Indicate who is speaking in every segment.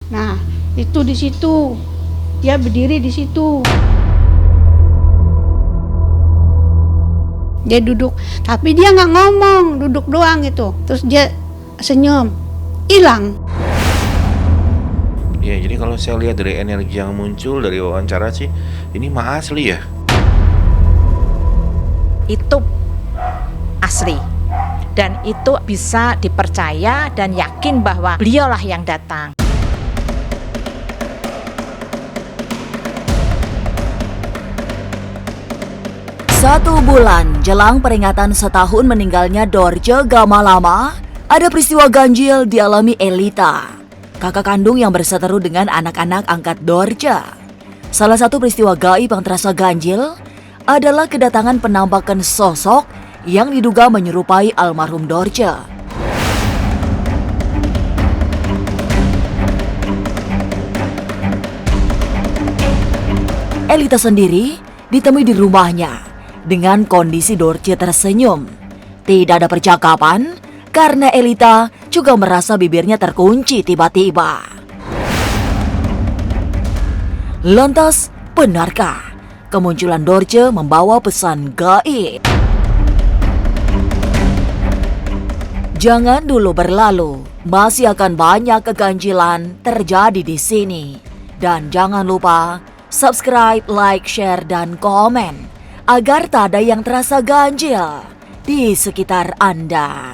Speaker 1: Nah, itu di situ. Dia berdiri di situ. Dia duduk, tapi dia nggak ngomong, duduk doang gitu. Terus dia senyum, hilang.
Speaker 2: Ya, jadi kalau saya lihat dari energi yang muncul dari wawancara sih, ini mah asli ya.
Speaker 3: Itu asli. Dan itu bisa dipercaya dan yakin bahwa beliaulah yang datang.
Speaker 4: Satu bulan jelang peringatan setahun meninggalnya Dorce Gamalama, ada peristiwa ganjil dialami Elita, kakak kandung yang berseteru dengan anak-anak angkat Dorce. Salah satu peristiwa gaib yang terasa ganjil adalah kedatangan penampakan sosok yang diduga menyerupai almarhum Dorce. Elita sendiri ditemui di rumahnya dengan kondisi Dorce tersenyum. Tidak ada percakapan karena Elita juga merasa bibirnya terkunci tiba-tiba. Lantas, benarkah kemunculan Dorce membawa pesan gaib? Jangan dulu berlalu, masih akan banyak keganjilan terjadi di sini. Dan jangan lupa subscribe, like, share, dan komen agar tak ada yang terasa ganjil di sekitar Anda.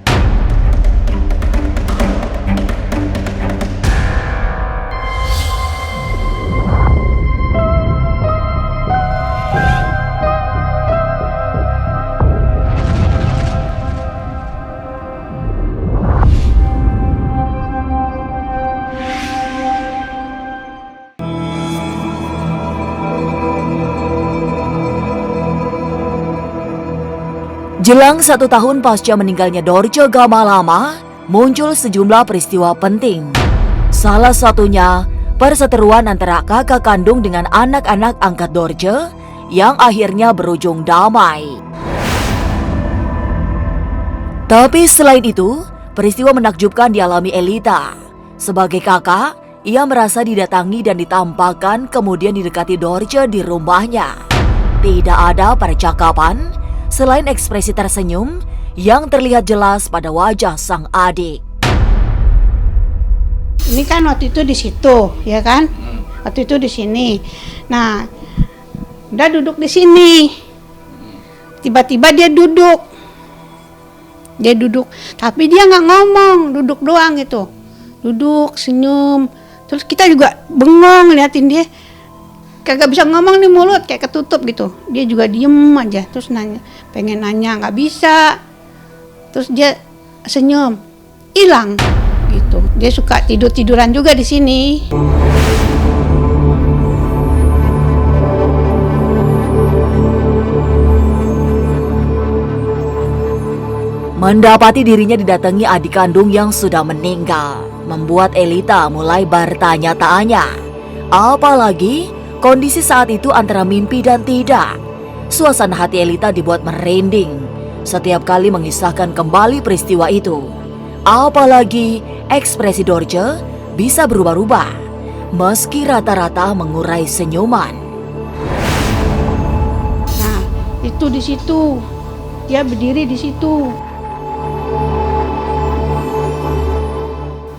Speaker 4: Jelang 1 tahun pasca meninggalnya Dorce Gamalama, muncul sejumlah peristiwa penting. Salah satunya, perseteruan antara kakak kandung dengan anak-anak angkat Dorce yang akhirnya berujung damai. Tapi selain itu, peristiwa menakjubkan dialami Elita. Sebagai kakak, ia merasa didatangi dan ditampakkan kemudian didekati Dorce di rumahnya. Tidak ada percakapan selain ekspresi tersenyum yang terlihat jelas pada wajah sang adik.
Speaker 1: Ini kan waktu itu di situ, ya kan? Waktu itu di sini. Nah, udah duduk di sini. Tiba-tiba dia duduk. Tapi dia nggak ngomong, duduk doang gitu. Duduk, senyum. Terus kita juga bengong liatin dia. Kagak bisa ngomong nih, mulut kayak ketutup gitu. Dia juga diem aja, terus pengen nanya nggak bisa. Terus dia senyum, hilang gitu. Dia suka tiduran juga di sini.
Speaker 4: Mendapati dirinya didatangi adik kandung yang sudah meninggal, membuat Elita mulai bertanya-tanya. Apalagi kondisi saat itu antara mimpi dan tidak. Suasana hati Elita dibuat merinding setiap kali mengisahkan kembali peristiwa itu. Apalagi ekspresi Dorce bisa berubah-ubah meski rata-rata mengurai senyuman.
Speaker 1: Nah, itu di situ. Dia berdiri di situ.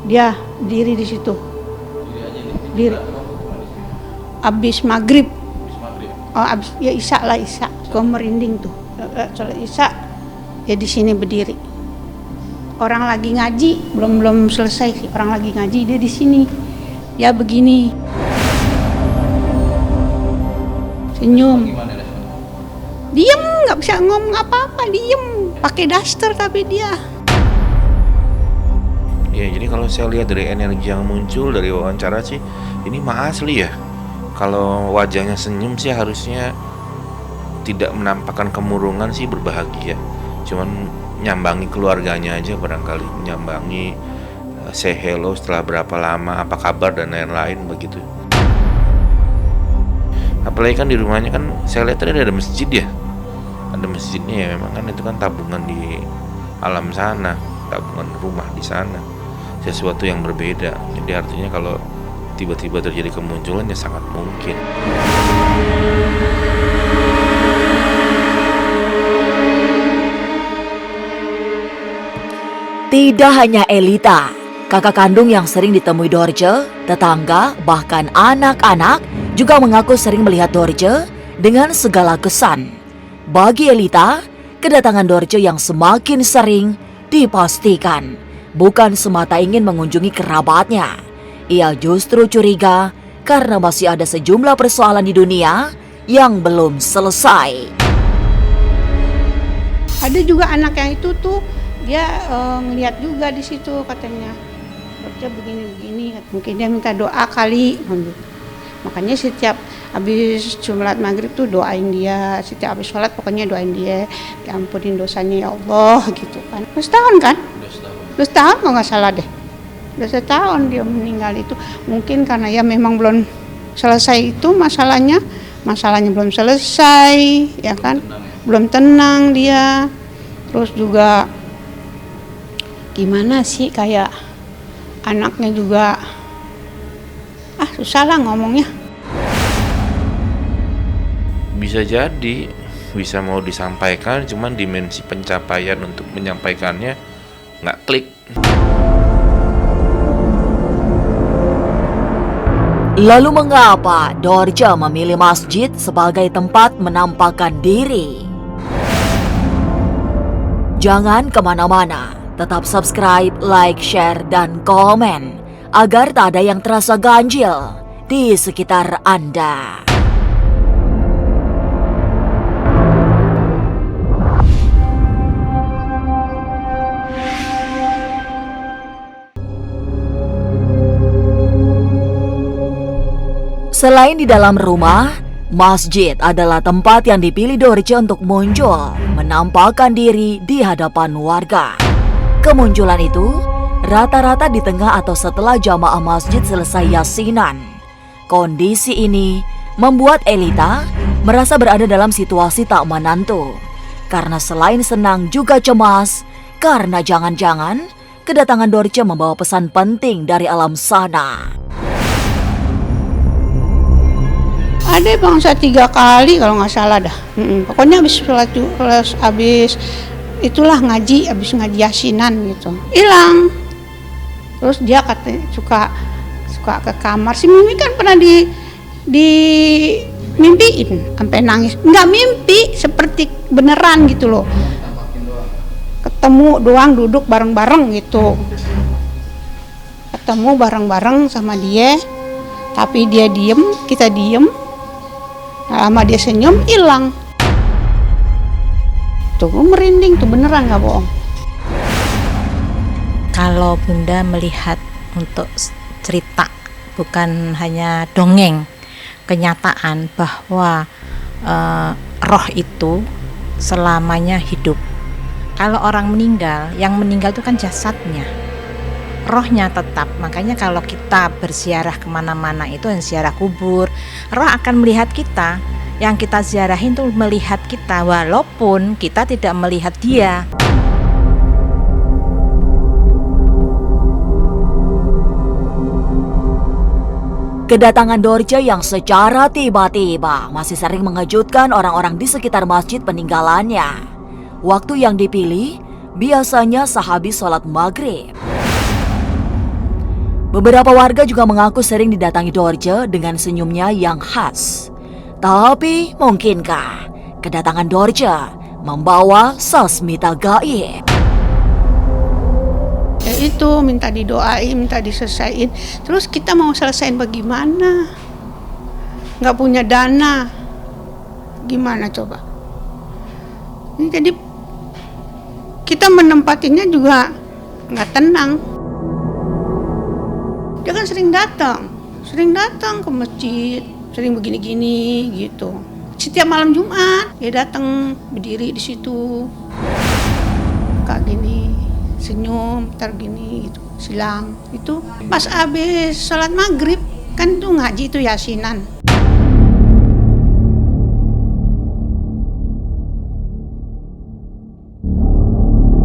Speaker 1: Dia berdiri di situ. Diri. Abis maghrib. Oh, abis ya Isya lah, Isya. Gue merinding tuh. Soal Isya, ya di sini berdiri. Orang lagi ngaji, belum selesai sih. Orang lagi ngaji, dia di sini. Ya begini. Senyum. Diem, nggak bisa ngomong apa-apa, diem. Pakai daster tapi dia.
Speaker 2: Ya, jadi kalau saya lihat dari energi yang muncul dari wawancara sih, ini mah asli ya. Kalau wajahnya senyum sih harusnya tidak menampakkan kemurungan sih, berbahagia. Cuman nyambangi keluarganya aja barangkali, nyambangi say hello setelah berapa lama, apa kabar dan lain-lain begitu. Apalagi kan di rumahnya kan saya lihat tadi ada masjid ya. Ada masjidnya ya, memang kan itu kan tabungan di alam sana, tabungan rumah di sana. Sesuatu yang berbeda. Jadi artinya kalau tiba-tiba terjadi kemunculan ya sangat mungkin.
Speaker 4: Tidak hanya Elita, kakak kandung yang sering ditemui Dorce, tetangga, bahkan anak-anak juga mengaku sering melihat Dorce dengan segala kesan. Bagi Elita, kedatangan Dorce yang semakin sering dipastikan bukan semata ingin mengunjungi kerabatnya. Ia justru curiga karena masih ada sejumlah persoalan di dunia yang belum selesai.
Speaker 1: Ada juga anak yang itu tuh dia ngeliat juga di situ katanya kerja begini-begini, mungkin dia minta doa kali. Makanya setiap habis sholat maghrib tuh doain dia, setiap habis sholat pokoknya doain dia, diampunin dosanya ya Allah gitu kan. Udah setahun kan? Udah setahun kalau nggak salah deh. Udah setahun dia meninggal itu. Mungkin karena ya memang belum selesai itu masalahnya belum selesai ya kan, belum tenang dia. Terus juga gimana sih kayak anaknya juga susah lah ngomongnya.
Speaker 2: Bisa jadi, bisa mau disampaikan, cuman dimensi pencapaian untuk menyampaikannya nggak klik.
Speaker 4: Lalu mengapa Dorce memilih masjid sebagai tempat menampakkan diri? Jangan kemana-mana, tetap subscribe, like, share, dan komen agar tak ada yang terasa ganjil di sekitar Anda. Selain di dalam rumah, masjid adalah tempat yang dipilih Dorce untuk muncul, menampakkan diri di hadapan warga. Kemunculan itu rata-rata di tengah atau setelah jamaah masjid selesai yasinan. Kondisi ini membuat Elita merasa berada dalam situasi tak menentu. Karena selain senang juga cemas, karena jangan-jangan kedatangan Dorce membawa pesan penting dari alam sana.
Speaker 1: Ada bangsa 3 kali kalau nggak salah dah. Pokoknya habis itulah ngaji, habis ngaji yasinan gitu. Hilang. Terus dia katanya suka ke kamar. Si Mimi kan pernah di mimpiin sampai nangis. Nggak mimpi, seperti beneran gitu loh. Ketemu doang, duduk bareng-bareng gitu. Ketemu bareng-bareng sama dia. Tapi dia diem, kita diem. Lama dia senyum, hilang. Tuh merinding tuh, beneran nggak bohong.
Speaker 3: Kalau Bunda melihat untuk cerita, bukan hanya dongeng, kenyataan bahwa roh itu selamanya hidup. Kalau orang meninggal, yang meninggal itu kan jasadnya, rohnya tetap. Makanya kalau kita berziarah kemana-mana itu ziarah kubur, roh akan melihat kita. Yang kita ziarahin itu melihat kita, walaupun kita tidak melihat dia.
Speaker 4: Kedatangan Dorce yang secara tiba-tiba masih sering mengejutkan orang-orang di sekitar masjid peninggalannya. Waktu yang dipilih biasanya sehabis sholat maghrib. Beberapa warga juga mengaku sering didatangi Dorce dengan senyumnya yang khas. Tapi mungkinkah kedatangan Dorce membawa sasmita gaib?
Speaker 1: Ya itu, minta didoain, minta diselesain. Terus kita mau selesain bagaimana? Nggak punya dana. Gimana coba? Ini jadi kita menempatinya juga nggak tenang. Dia kan sering datang ke masjid, sering begini-gini gitu. Setiap malam Jumat dia datang berdiri di situ, kayak gini, senyum, ntar gini gitu, silang. Itu pas habis sholat maghrib kan tuh ngaji itu yasinan.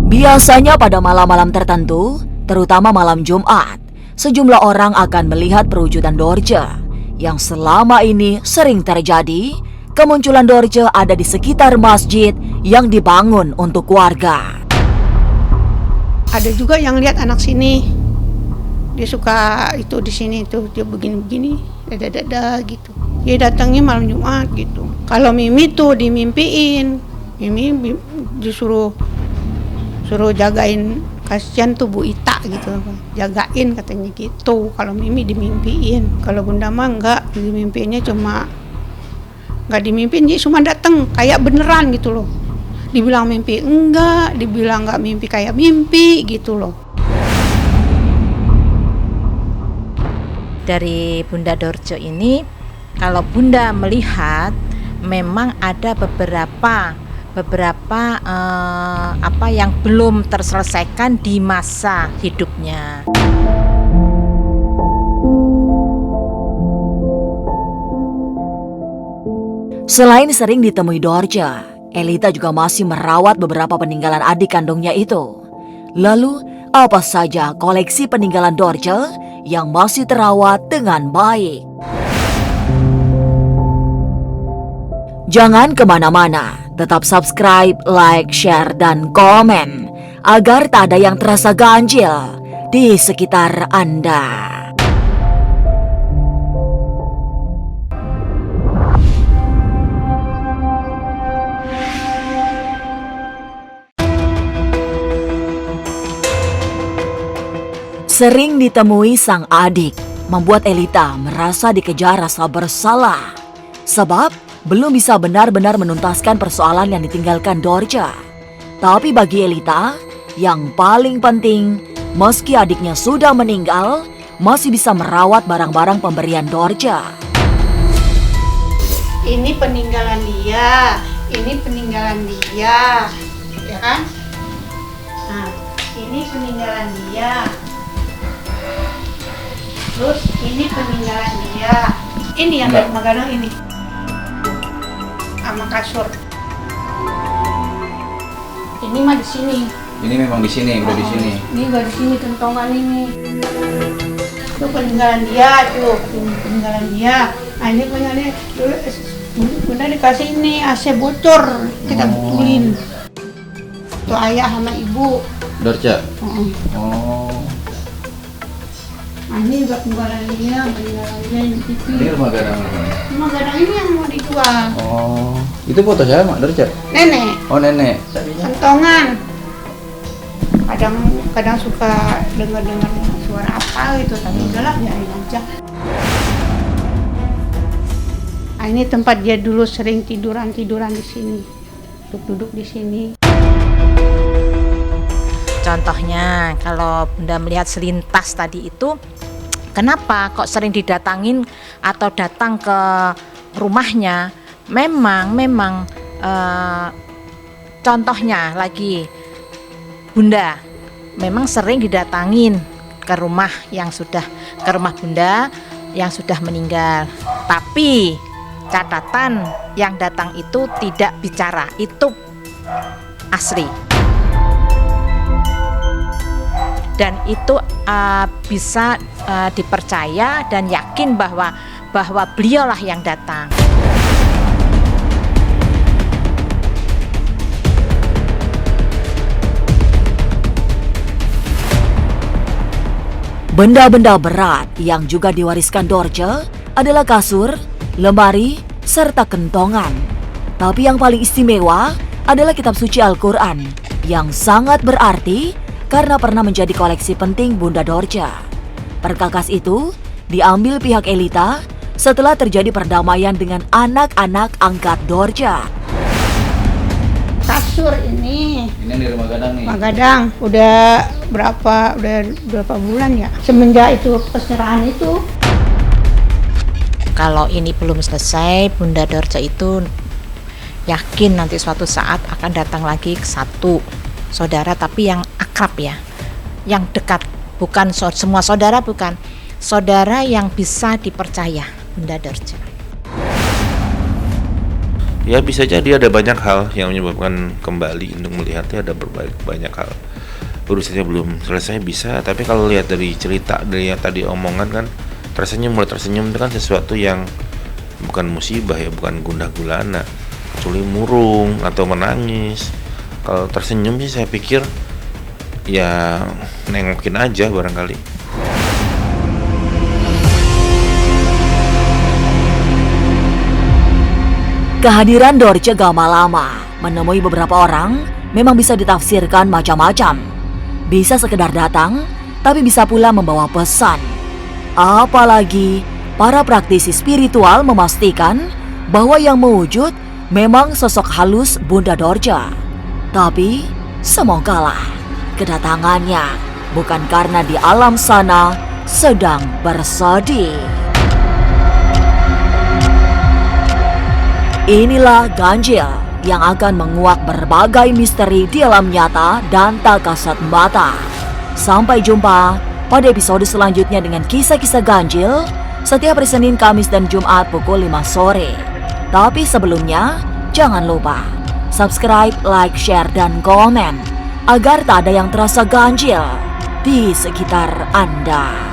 Speaker 4: Biasanya pada malam-malam tertentu, terutama malam Jumat, sejumlah orang akan melihat perwujudan Dorje yang selama ini sering terjadi. Kemunculan Dorje ada di sekitar masjid yang dibangun untuk warga.
Speaker 1: Ada juga yang lihat anak sini, dia suka itu di sini tuh, dia begini-begini, dada gitu. Dia datangnya malam Jumat gitu. Kalau Mimi tuh dimimpiin, Mimi disuruh jagain, kasihan tuh Bu Ita gitu, jagain katanya gitu. Kalau Mimi dimimpiin, kalau Bunda mah enggak, dimimpiinnya cuma nggak dimimpiin, jadi cuma datang kayak beneran gitu loh. Dibilang mimpi enggak, dibilang nggak mimpi kayak mimpi gitu loh.
Speaker 3: Dari Bunda Dorje ini, kalau Bunda melihat memang ada beberapa apa yang belum terselesaikan di masa hidupnya.
Speaker 4: Selain sering ditemui Dorje, Elita juga masih merawat beberapa peninggalan adik kandungnya itu. Lalu, apa saja koleksi peninggalan Dorje yang masih terawat dengan baik? Jangan kemana-mana, tetap subscribe, like, share, dan komen agar tak ada yang terasa ganjil di sekitar Anda. Sering ditemui sang adik membuat Elita merasa dikejar rasa bersalah. Sebab belum bisa benar-benar menuntaskan persoalan yang ditinggalkan Dorje. Tapi bagi Elita, yang paling penting, meski adiknya sudah meninggal, masih bisa merawat barang-barang pemberian Dorje.
Speaker 1: Ini peninggalan dia, ini peninggalan dia, ya kan? Nah, ini peninggalan dia. Terus ini peninggalan dia. Ini yang dari Magadang ini. Sama kasur. Ini mah di sini.
Speaker 5: Ini memang di sini, udah di sini.
Speaker 1: Ini udah di sini kentongan ini. Itu peninggalan dia tuh, peninggalan dia. Nah ini peninggalannya dulu Bunda dikasih ini AC bocor, kita betulin. Tuh ayah sama ibu.
Speaker 5: Dorje.
Speaker 1: Oh. Nah ini juga peninggalan dia di TV.
Speaker 5: Ini rumah gadang.
Speaker 1: Rumah gadang ini yang mau dijual.
Speaker 5: Oh, itu foto saya Mak Dorje.
Speaker 1: Nenek.
Speaker 5: Oh nenek.
Speaker 1: Kentongan. Kadang suka dengar suara apa gitu, tapi udahlah biarin aja. Nah, ini tempat dia dulu sering tiduran di sini, duduk di sini.
Speaker 3: Contohnya kalau Bunda melihat selintas tadi itu, kenapa kok sering didatangin atau datang ke rumahnya? Memang contohnya lagi Bunda memang sering didatangin ke rumah Bunda yang sudah meninggal. Tapi catatan yang datang itu tidak bicara, itu asli. Dan itu bisa dipercaya dan yakin bahwa beliaulah yang datang.
Speaker 4: Benda-benda berat yang juga diwariskan Dorje adalah kasur, lemari, serta kentongan. Tapi yang paling istimewa adalah kitab suci Al-Quran yang sangat berarti karena pernah menjadi koleksi penting Bunda Dorje. Perkakas itu diambil pihak Elita setelah terjadi perdamaian dengan anak-anak angkat Dorje.
Speaker 1: Kasur ini
Speaker 5: Ini di rumah gadang nih.
Speaker 1: Magadang udah berapa bulan ya semenjak itu penyerahan itu.
Speaker 3: Kalau ini belum selesai, Bunda Dorje itu yakin nanti suatu saat akan datang lagi ke satu saudara, tapi yang akrab ya, yang dekat, bukan semua saudara, bukan saudara yang bisa dipercaya Bunda Dorje.
Speaker 2: Ya bisa jadi ada banyak hal yang menyebabkan kembali untuk melihatnya, ada banyak hal. urusannya belum selesai bisa, tapi kalau lihat dari cerita dari yang tadi omongan kan mulai tersenyum itu kan sesuatu yang bukan musibah ya, bukan gundah gulana, kecuali murung atau menangis. Kalau tersenyum sih saya pikir ya nengokin aja barangkali.
Speaker 4: Kehadiran Dorce Gamalama menemui beberapa orang memang bisa ditafsirkan macam-macam. Bisa sekedar datang, tapi bisa pula membawa pesan. Apalagi para praktisi spiritual memastikan bahwa yang mewujud memang sosok halus Bunda Dorce. Tapi semogalah kedatangannya bukan karena di alam sana sedang bersedih. Inilah ganjil yang akan menguak berbagai misteri di alam nyata dan tak kasat mata. Sampai jumpa pada episode selanjutnya dengan kisah-kisah ganjil setiap hari Senin, Kamis, dan Jumat pukul 5 sore. Tapi sebelumnya, jangan lupa subscribe, like, share, dan komen agar tak ada yang terasa ganjil di sekitar Anda.